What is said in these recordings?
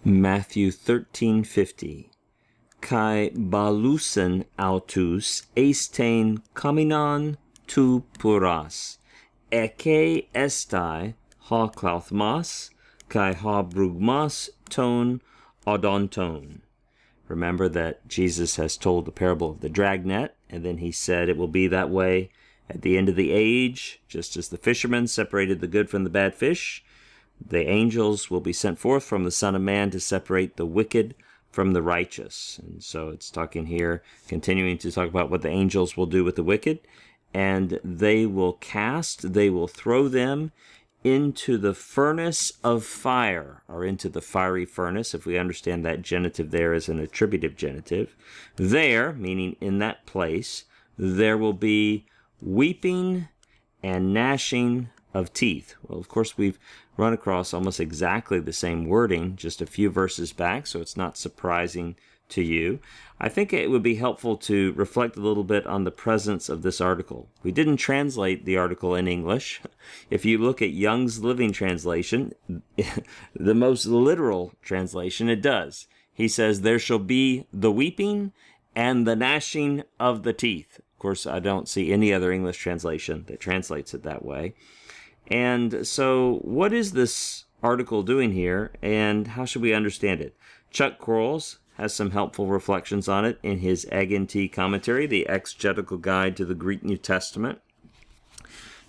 Matthew 13:50. Kai balusen autus estein kaminon tu puras, eke estai ha klauthmas, kai ha brugmas ton odonton. Remember that Jesus has told the parable of the dragnet, and then he said it will be that way at the end of the age, just as the fishermen separated the good from the bad fish. The angels will be sent forth from the Son of Man to separate the wicked from the righteous. And so it's talking here, continuing to talk about what the angels will do with the wicked. And they will throw them into the furnace of fire, or into the fiery furnace, if we understand that genitive there as an attributive genitive. There, meaning in that place, there will be weeping and gnashing of teeth. Well, of course, we've run across almost exactly the same wording just a few verses back, so it's not surprising to you. I think it would be helpful to reflect a little bit on the presence of this article. We didn't translate the article in English. If you look at Young's Living Translation, the most literal translation, it does. He says, "There shall be the weeping and the gnashing of the teeth." Of course, I don't see any other English translation that translates it that way. And so what is this article doing here, and how should we understand it? Chuck Quarles has some helpful reflections on it in his Egg and Tea commentary, the Exegetical Guide to the Greek New Testament.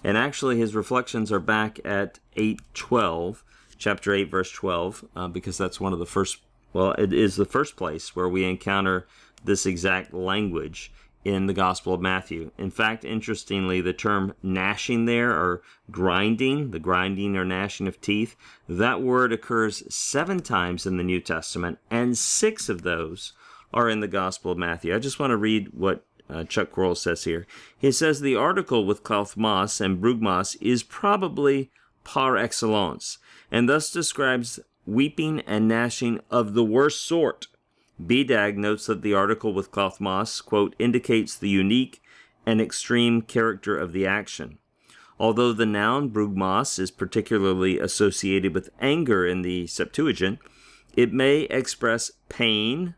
And actually his reflections are back at 8:12, chapter 8, verse 12, because that's one of the first, well, it is the first place where we encounter this exact language in the Gospel of Matthew. In fact, interestingly, the term gnashing there, or grinding, the grinding or gnashing of teeth, that word occurs 7 times in the New Testament, and 6 of those are in the Gospel of Matthew. I just want to read what Chuck Quarles says here. He says, the article with klauthmas and brugmas is probably par excellence, and thus describes weeping and gnashing of the worst sort. BDAG notes that the article with klauthmas, quote, indicates the unique and extreme character of the action. Although the noun brugmas is particularly associated with anger in the Septuagint, it may express pain,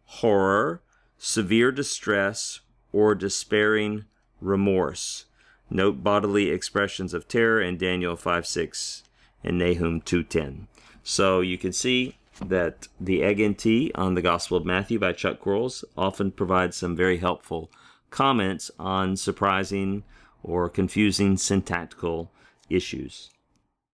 horror, severe distress, or despairing remorse. Note bodily expressions of terror in Daniel 5:6 and Nahum 2:10. So you can see that the Egg and Tea on the Gospel of Matthew by Chuck Quarles often provides some very helpful comments on surprising or confusing syntactical issues.